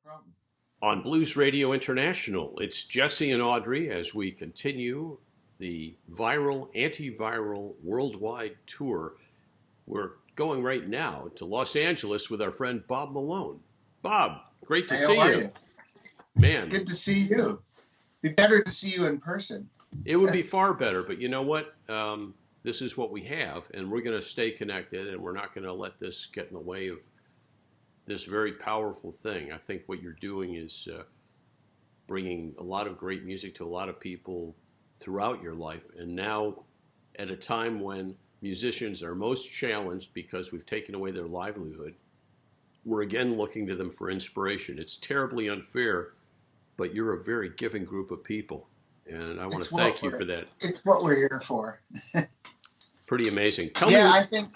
Problem. On Blues Radio International, it's Jesse and Audrey as we continue the viral, antiviral worldwide tour. We're going right now to Los Angeles with our friend Bob Malone. Bob, great to Hey, see how are you. you? It's Man, good to see you. It'd be better to see you in person. it would be far better, but you know what? This is what we have, and we're going to stay connected, and we're not going to let this get in the way of this very powerful thing. I think what you're doing is bringing a lot of great music to a lot of people throughout your life. And now, at a time when musicians are most challenged because we've taken away their livelihood, we're again looking to them for inspiration. It's terribly unfair, but you're a very giving group of people. And I want to thank you for that. It's what we're here for. Pretty amazing. Tell me. Yeah, I think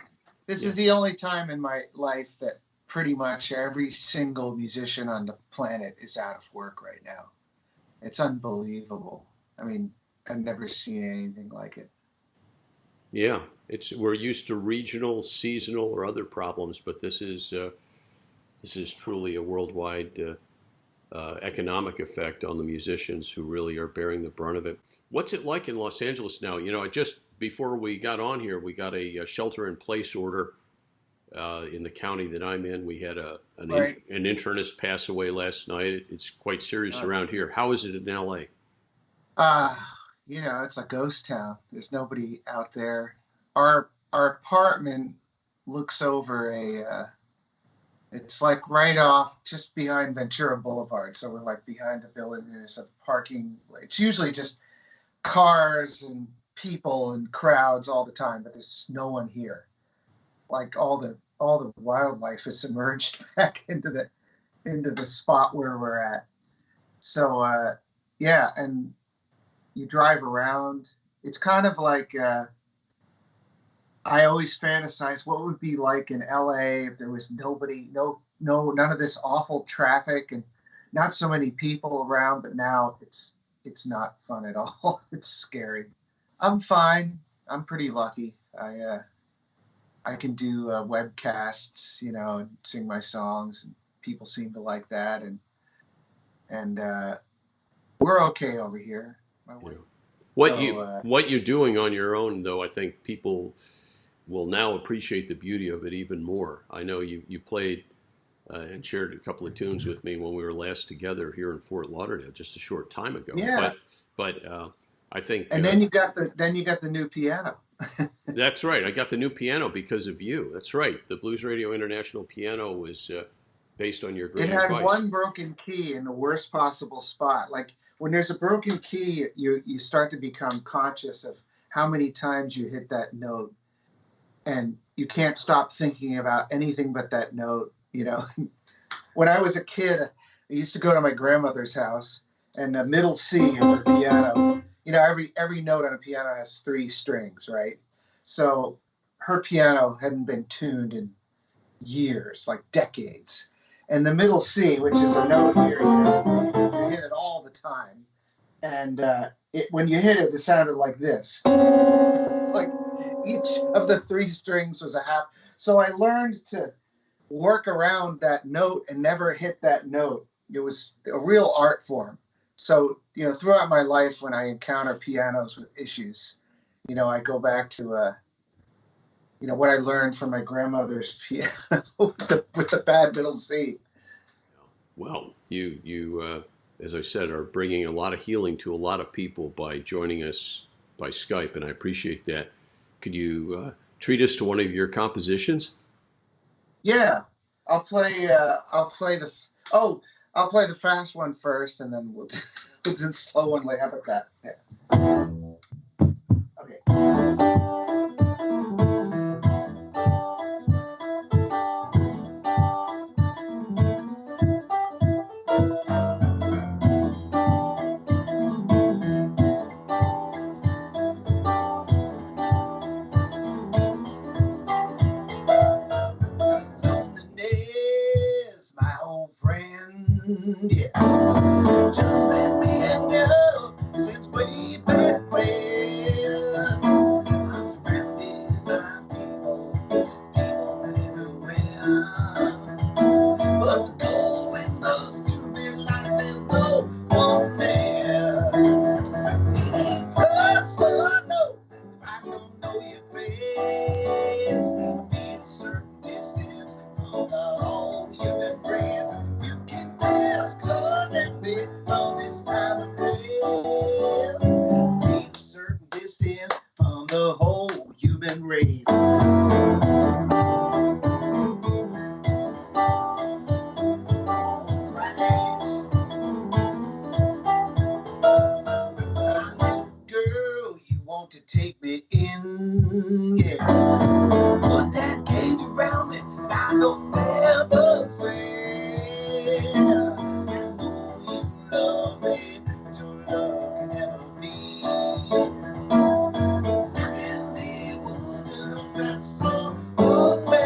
this Yeah. is the only time in my life that pretty much every single musician on the planet is out of work right now. It's unbelievable. I mean, I've never seen anything like it. Yeah, we're used to regional, seasonal, or other problems, but this is truly a worldwide economic effect on the musicians who really are bearing the brunt of it. What's it like in Los Angeles now? You know, before we got on here, we got a shelter-in-place order in the county that I'm in. We had an internist pass away last night. It's quite serious around here. How is it in LA? It's a ghost town. There's nobody out there. Our apartment looks over it's like right off just behind Ventura Boulevard. So we're like behind the building. There's a parking. It's usually just cars and people and crowds all the time, but there's no one here. Like all the wildlife has emerged back into the spot where we're at. So and you drive around. It's kind of like I always fantasize what it would be like in LA if there was nobody, none of this awful traffic and not so many people around. But now it's not fun at all. It's scary. I'm fine. I'm pretty lucky. I can do webcasts, and sing my songs, and people seem to like that, and we're okay over here. Yeah. What you're doing on your own, though, I think people will now appreciate the beauty of it even more. I know you played and shared a couple of tunes with me when we were last together here in Fort Lauderdale just a short time ago. Yeah. But I think. And then you got the new piano. That's right. I got the new piano because of you. That's right. The Blues Radio International piano was based on your great advice. It had one broken key in the worst possible spot. Like when there's a broken key, you start to become conscious of how many times you hit that note, and you can't stop thinking about anything but that note. When I was a kid, I used to go to my grandmother's house, and the middle C of the piano. Every note on a piano has 3 strings, right? So her piano hadn't been tuned in years, like decades. And the middle C, which is a note here, you hit it all the time. And when you hit it, it sounded like this. Like each of the 3 strings was a half. So I learned to work around that note and never hit that note. It was a real art form. So, throughout my life, when I encounter pianos with issues, I go back to, what I learned from my grandmother's piano with the bad middle C. Well, you as I said, are bringing a lot of healing to a lot of people by joining us by Skype, and I appreciate that. Could you treat us to one of your compositions? Yeah, I'll play the fast one first, and then we'll do the slow one. How about that? Yeah. Okay. Loneliness, my old friend, yeah. Just been me and you since way back when. I'm surrounded by people everywhere. But the going, the school Feel a certain distance from the home you've been raised. You can disconnect me from this time and place. Feel a certain distance from the home you've been raised. Girl, you want to take me in, yeah. Put that cage around me, I don't ever say. You know you love me, but your love can never be. I can be one of that song for me.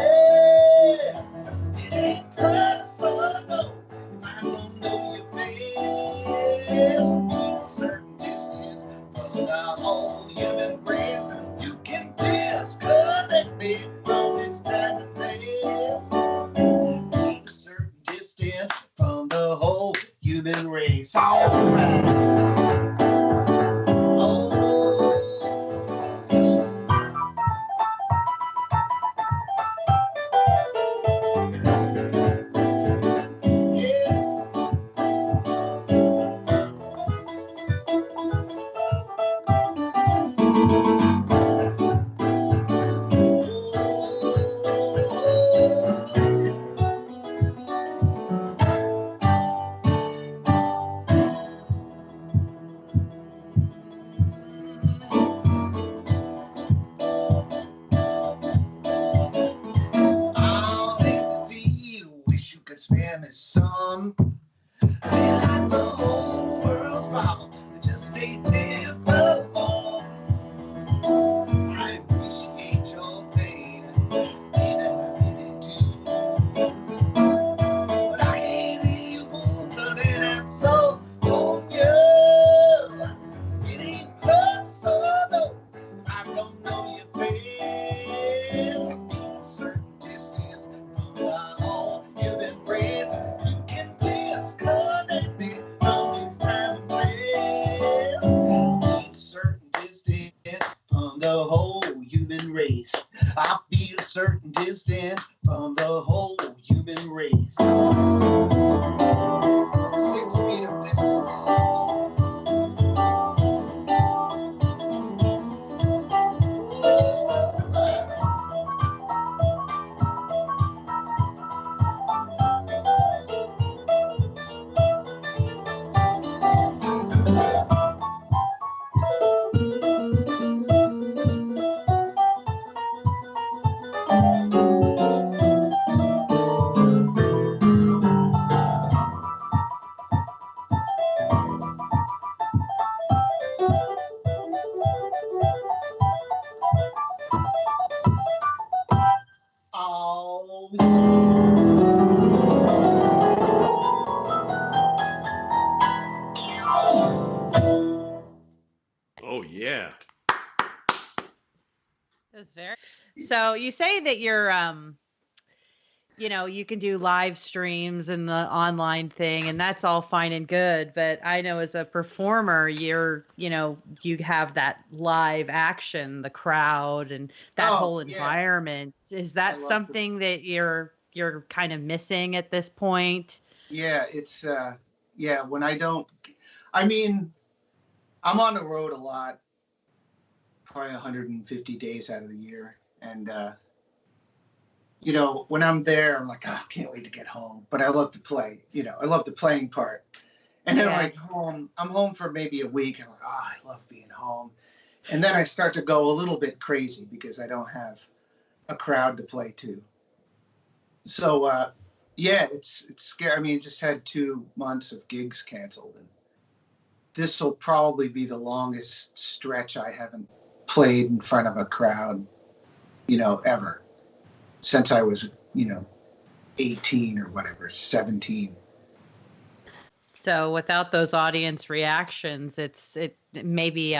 It ain't personal, I don't know your face. A certain distance from the hole you've been raised. You can disconnect me from this time and place. Keep a certain distance from the hole you've been raised. All right. I'll make the feel, wish you could spare me some. Say like the whole world's problem, just ain't different. I appreciate your pain, baby, I really do. But I ain't able to let that soul on you. It ain't personal, I don't know your face. I feel a certain distance from the home you've been raised. You can disconnect me from this time and place. I feel a certain distance from the hole you've been raised. I feel a certain distance from the hole you've been raised. 6 feet of distance. Oh, Oh yeah. So you say that you're you can do live streams and the online thing, and that's all fine and good, but I know as a performer, you have that live action, the crowd and that oh whole yeah. environment. Is I that love it. something that you're kind of missing at this point? Yeah, it's yeah, when I don't, I mean, I'm on the road a lot, probably 150 days out of the year. And when I'm there, I'm like, oh, I can't wait to get home. But I love to play, I love the playing part. And then Yeah. like I'm home for maybe a week. I'm like, oh, I love being home. And then I start to go a little bit crazy because I don't have a crowd to play to. So yeah, it's scary. I mean, just had 2 months of gigs canceled, and this will probably be the longest stretch I haven't played in front of a crowd, ever since I was, 18 or whatever, 17. So without those audience reactions, it maybe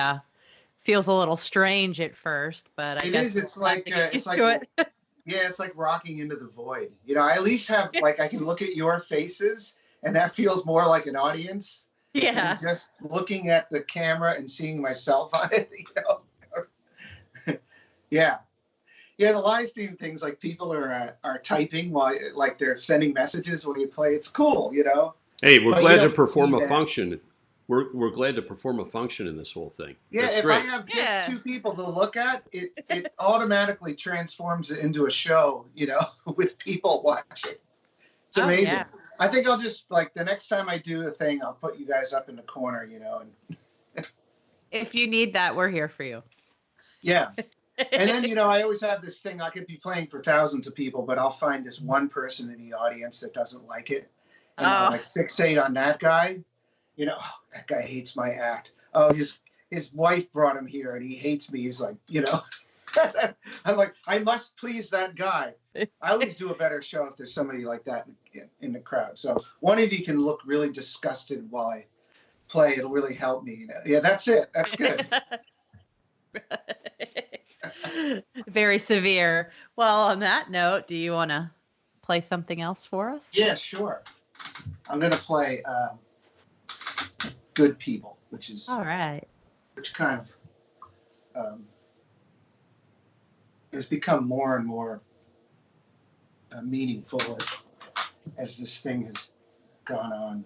feels a little strange at first, but I It guess is. we'll It's have like to get it's used like to it. yeah, it's like rocking into the void. I at least have like I can look at your faces, and that feels more like an audience than Yeah. just looking at the camera and seeing myself on it. Yeah. Yeah, the live stream things, like people are typing while like they're sending messages when you play. It's cool, you know. Hey, we're But you glad to don't perform see a that. function. We're glad to perform a function in this whole thing. Yeah, That's if I great. have just Yeah. two people to look at, it automatically transforms it into a show, you know, with people watching. It's Oh amazing. yeah. I think I'll just like the next time I do a thing, I'll put you guys up in the corner, you know, and If you need that, we're here for you. yeah. And then, you know, I always have this thing. I could be playing for thousands of people, but I'll find this one person in the audience that doesn't like it, and I'll like fixate on that guy. You know, oh, that guy hates my act. Oh, his wife brought him here, and he hates me. He's like, you know, I'm like, I must please that guy. I always do a better show if there's somebody like that in the crowd. So one of you can look really disgusted while I play. It'll really help me. You know? Yeah, that's it. That's good. Very severe. Well, on that note, do you want to play something else for us? Yeah, sure. I'm gonna play "Good People," which kind of has become more and more meaningful as this thing has gone on.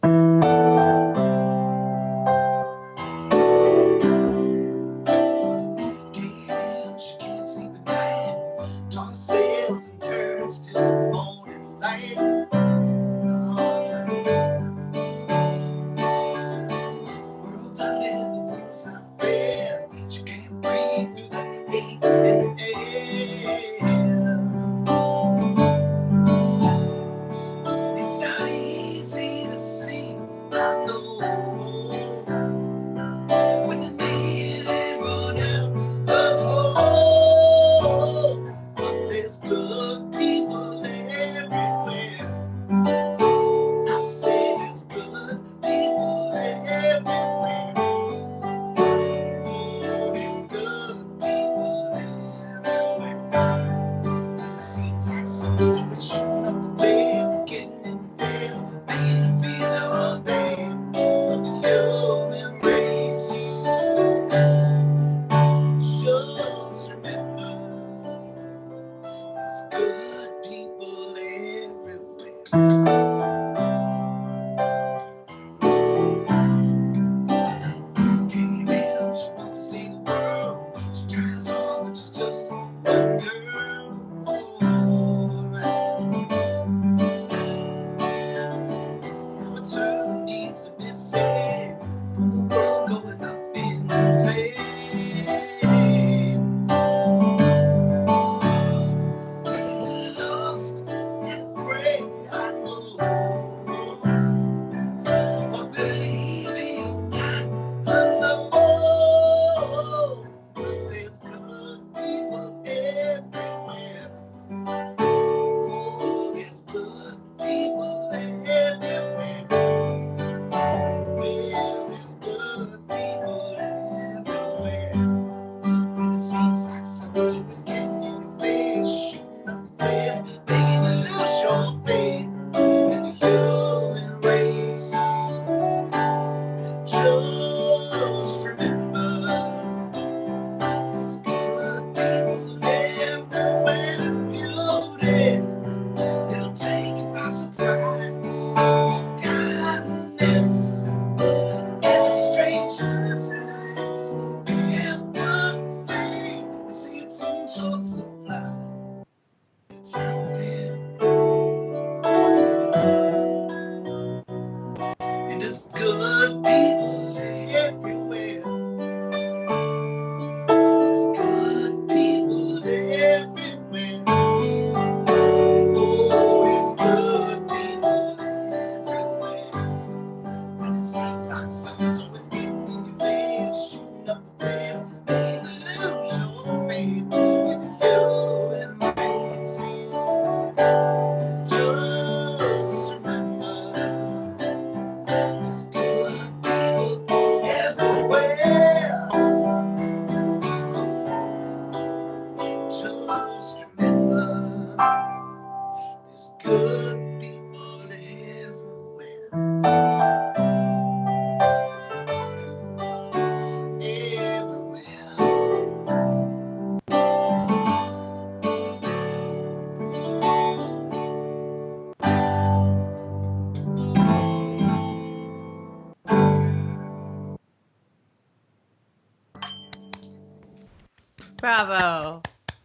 Bravo.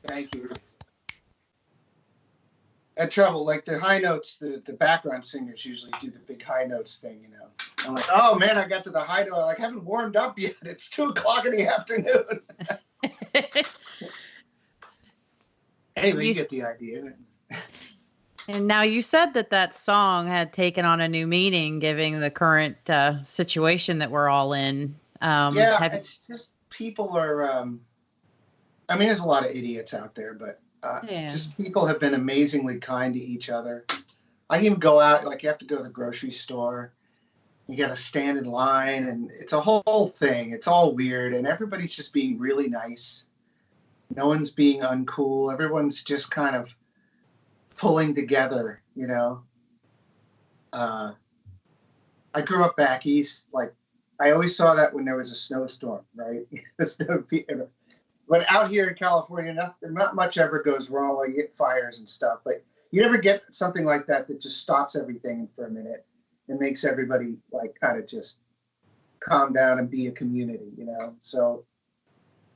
Thank you. Had trouble, like the high notes, the background singers usually do the big high notes thing, you know. I'm like, oh man, I got to the high note. I like haven't warmed up yet. It's 2:00 in the afternoon. Anyway, you get the idea. And now you said that song had taken on a new meaning, given the current situation that we're all in. It's just people are. I mean, there's a lot of idiots out there, but just people have been amazingly kind to each other. I can even go out, like you have to go to the grocery store. You got to stand in line, and it's a whole thing. It's all weird, and everybody's just being really nice. No one's being uncool. Everyone's just kind of pulling together, you know. I grew up back east. Like, I always saw that when there was a snowstorm, right? But out here in California, not much ever goes wrong. Like, you get fires and stuff, but you never get something like that just stops everything for a minute and makes everybody like kind of just calm down and be a community, you know? So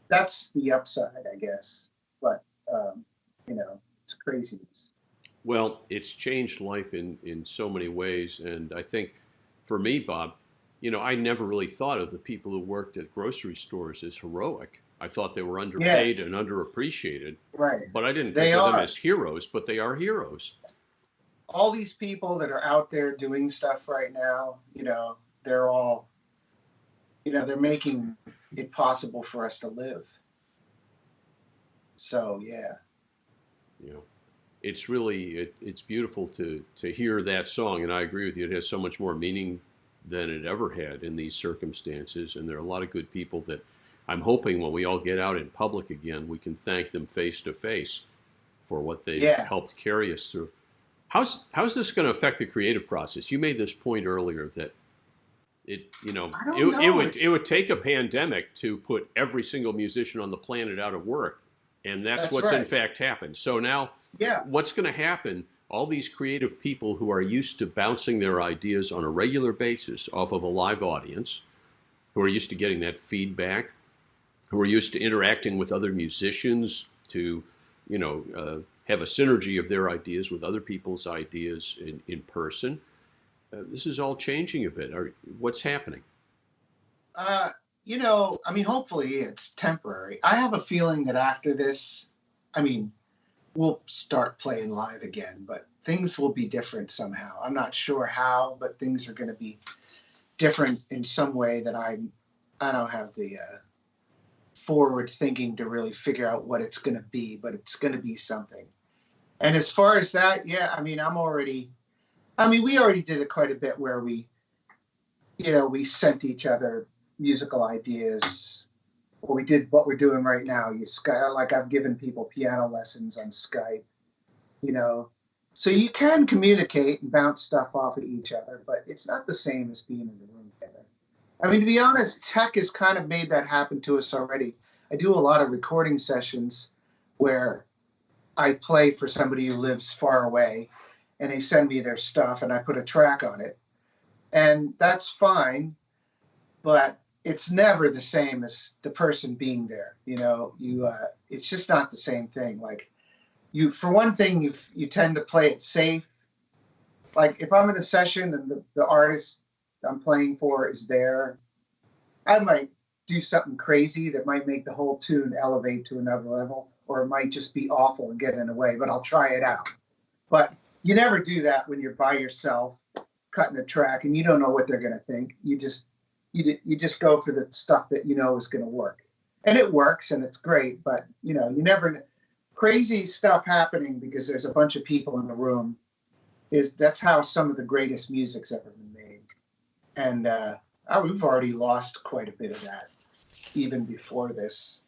that's the upside, I guess. But, you know, it's craziness. Well, it's changed life in so many ways. And I think for me, Bob, you know, I never really thought of the people who worked at grocery stores as heroic. I thought they were underpaid and underappreciated. Right. But I didn't think of them as heroes, but they are heroes. All these people that are out there doing stuff right now, you know, they're all, you know, they're making it possible for us to live. So, yeah. You know, it's really, it's beautiful to hear that song. And I agree with you. It has so much more meaning than it ever had in these circumstances. And there are a lot of good people that I'm hoping when we all get out in public again, we can thank them face to face for what they've helped carry us through. How's this going to affect the creative process? You made this point earlier that it would take a pandemic to put every single musician on the planet out of work, and that's what's in fact happened. So now, what's going to happen? All these creative people who are used to bouncing their ideas on a regular basis off of a live audience, who are used to getting that feedback, who are used to interacting with other musicians to, you know, have a synergy of their ideas with other people's ideas in person. This is all changing a bit. What's happening? You know, I mean, hopefully it's temporary. I have a feeling that after this, I mean, we'll start playing live again, but things will be different somehow. I'm not sure how, but things are going to be different in some way that I don't have the forward thinking to really figure out what it's going to be, but it's going to be something. And as far as that, I mean, we already did it quite a bit where we sent each other musical ideas, or we did what we're doing right now. Like I've given people piano lessons on Skype, you know, so you can communicate and bounce stuff off of each other, but it's not the same as being in the room together. I mean, to be honest, tech has kind of made that happen to us already. I do a lot of recording sessions where I play for somebody who lives far away, and they send me their stuff, and I put a track on it. And that's fine, but it's never the same as the person being there. You know, it's just not the same thing. Like, for one thing, you tend to play it safe. Like, if I'm in a session and the artist I'm playing for is there, I might do something crazy that might make the whole tune elevate to another level, or it might just be awful and get in the way, but I'll try it out. But you never do that when you're by yourself cutting a track and you don't know what they're going to think. You just go for the stuff that you know is going to work. And it works and it's great, but you know, you never crazy stuff happening because there's a bunch of people in the room. That's how some of the greatest music's ever been made. And we've already lost quite a bit of that even before this.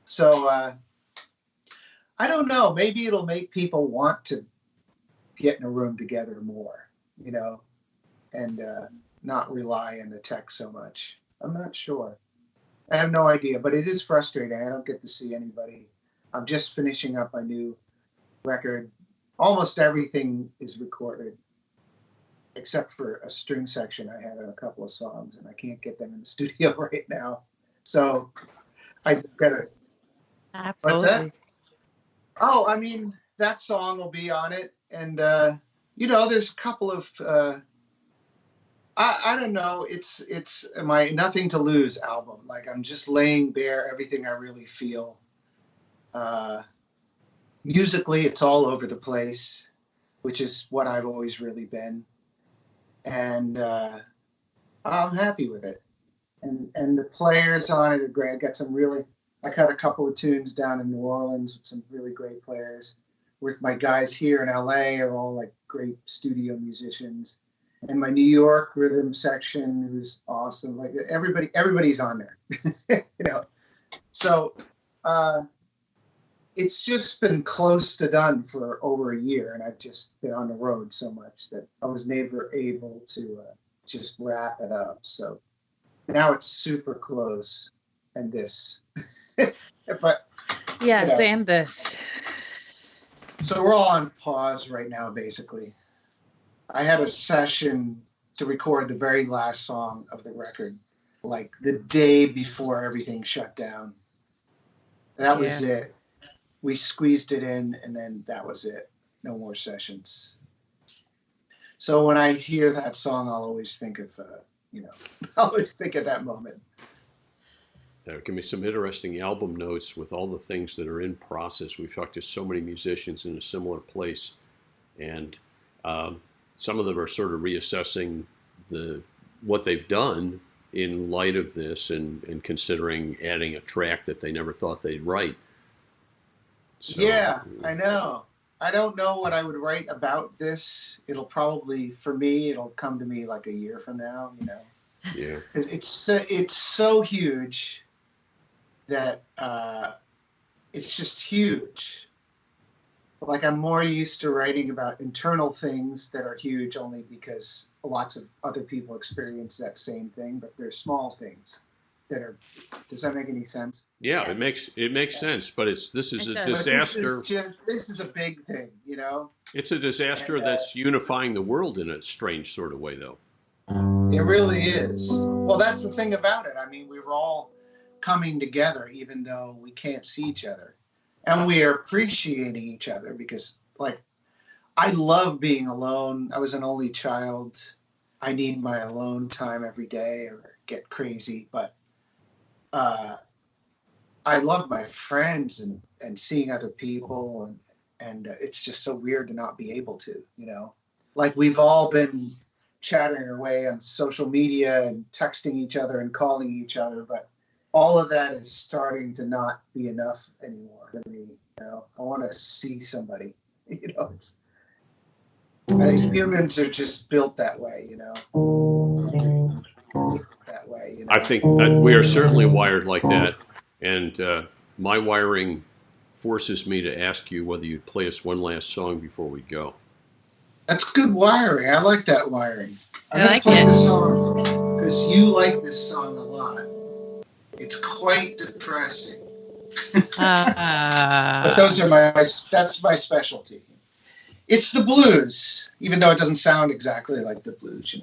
So I don't know, maybe it'll make people want to get in a room together more, you know, and not rely on the tech so much. I'm not sure. I have no idea, but it is frustrating. I don't get to see anybody. I'm just finishing up my new record. Almost everything is recorded, except for a string section I had on a couple of songs, and I can't get them in the studio right now. So I got to What's that? Absolutely. Oh, I mean, that song will be on it. And, there's a couple of, I don't know. It's my Nothing to Lose album. Like I'm just laying bare everything I really feel. Uh, Musically, it's all over the place, which is what I've always really been. And I'm happy with it. And the players on it are great. I got some really, I cut a couple of tunes down in New Orleans with some really great players. With my guys here in LA are all like great studio musicians. And my New York rhythm section who's awesome. Like everybody's on there. So uh, it's just been close to done for over a year, and I've just been on the road so much that I was never able to just wrap it up. So now it's super close, and this, but Yes, and this. so we're all on pause right now, basically. I had a session to record the very last song of the record, like the day before everything shut down. That was it. We squeezed it in, and then that was it. No more sessions. So when I hear that song, I'll always think of, I'll always think of that moment. There can be some interesting album notes with all the things that are in process. We've talked to so many musicians in a similar place, and some of them are sort of reassessing what they've done in light of this, and considering adding a track that they never thought they'd write. So, yeah, I know. I don't know what I would write about this. It'll probably, for me, it'll come to me like a year from now, Yeah. Because it's so huge that it's just huge. Like I'm more used to writing about internal things that are huge only because lots of other people experience that same thing, but they're small things that are. Does that make any sense? Yeah, Yes. it makes sense, but this is It a does. But disaster. this is a big thing, It's a disaster And that's unifying the world in a strange sort of way, though. it really is. Well, that's the thing about it. I mean, we were all coming together, even though we can't see each other, and we are appreciating each other because, like, I love being alone. I was an only child. I need my alone time every day or get crazy, but I love my friends and seeing other people, and it's just so weird to not be able to, Like we've all been chattering away on social media and texting each other and calling each other, but all of that is starting to not be enough anymore for me. I want to see somebody. It's I think humans are just built that way. That way. I think we are certainly wired like that, and my wiring forces me to ask you whether you'd play us one last song before we go. That's good wiring. I like that wiring. I'm I like gonna play it. this song because you like this song a lot. It's quite depressing. But those are that's my specialty. It's the blues, even though it doesn't sound exactly like the blues,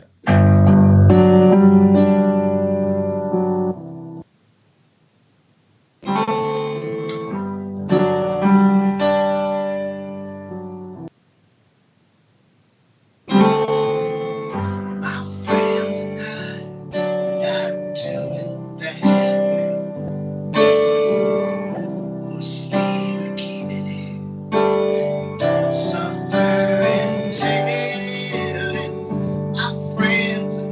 Friends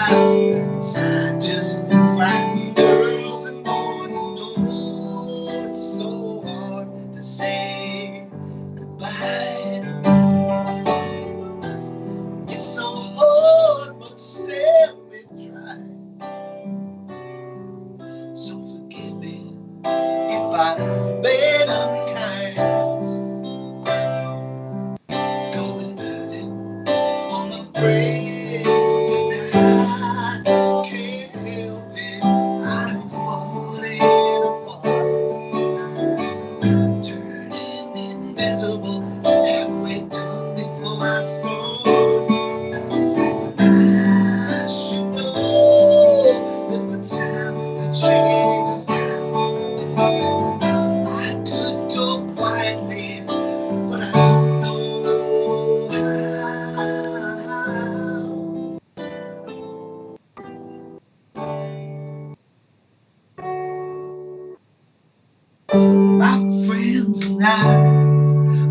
child inside just frightened girls and boys, and oh, it's so hard to say goodbye. It's so hard, but still we try. So forgive me if I've been unkind. Going dirty on my friends, and I can't help it. I'm falling apart, turning invisible halfway done before I start. I should know that the time to change is now. I could go quietly, but I don't know how. My friends and I,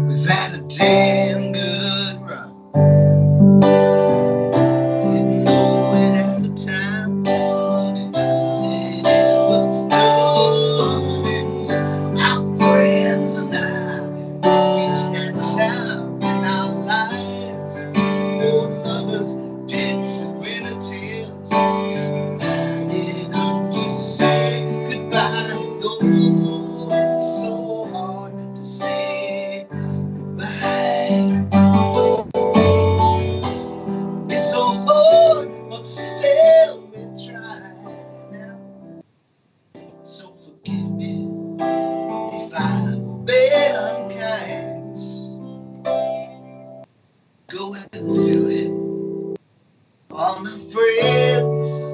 we've had a damn good run. Didn't know it at the time, only knew that it was done. And my friends and I reached that time in our lives, old lovers, pets, and relatives, lining up to say goodbye and go. It's so hard to say goodbye. It's so hard, but still we try now. So forgive me if I've been unkind. Go and do it, all my friends.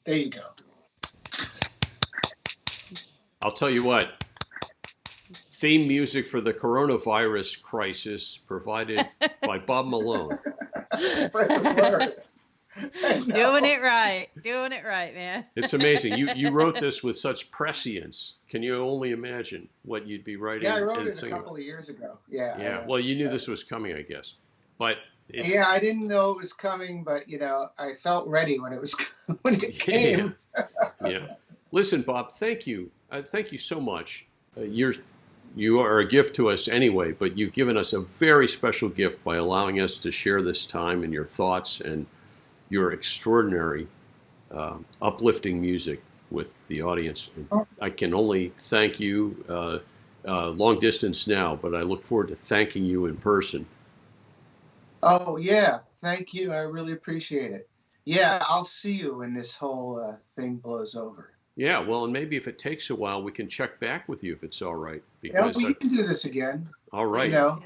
There you go. I'll tell you what. Theme music for the coronavirus crisis provided by Bob Malone. Doing it right. Doing it right, man. It's amazing. You wrote this with such prescience. Can you only imagine what you'd be writing? Yeah, I wrote and it a singing? couple of years ago. Yeah. Yeah. Well, you knew this was coming, I guess. But yeah, I didn't know it was coming, but you know, I felt ready when it was when it came. Yeah. Listen, Bob, thank you. Thank you so much. You are a gift to us anyway, but you've given us a very special gift by allowing us to share this time and your thoughts and your extraordinary, uplifting music with the audience. And I can only thank you long distance now, but I look forward to thanking you in person. Oh, yeah. Thank you. I really appreciate it. Yeah, I'll see you when this whole thing blows over. Yeah, well, and maybe if it takes a while, we can check back with you if it's all right. Because we can do this again. All right. You know,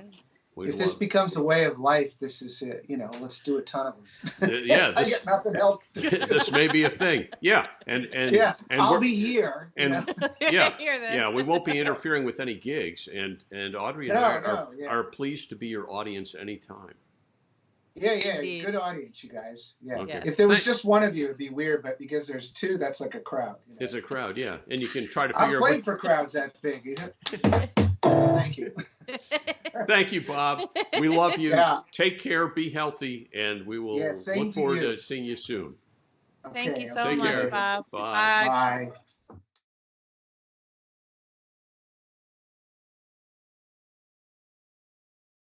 if this becomes a way of life, this is it. You know, let's do a ton of them. Yeah, I got nothing else to do. This may be a thing. Yeah, and yeah, and I'll be here. And yeah, we won't be interfering with any gigs. And Audrey and I are pleased to be your audience anytime. Yeah, good audience, you guys. Yeah, okay. If there was just one of you, it'd be weird, but because there's two, that's like a crowd. You know? It's a crowd, yeah, and you can try to figure. I'm playing for crowds that big. You know? Thank you. Thank you, Bob. We love you. Yeah. Take care, be healthy, and we will look forward to seeing you soon. Okay, thank you so much, Bob. Bye. Bye.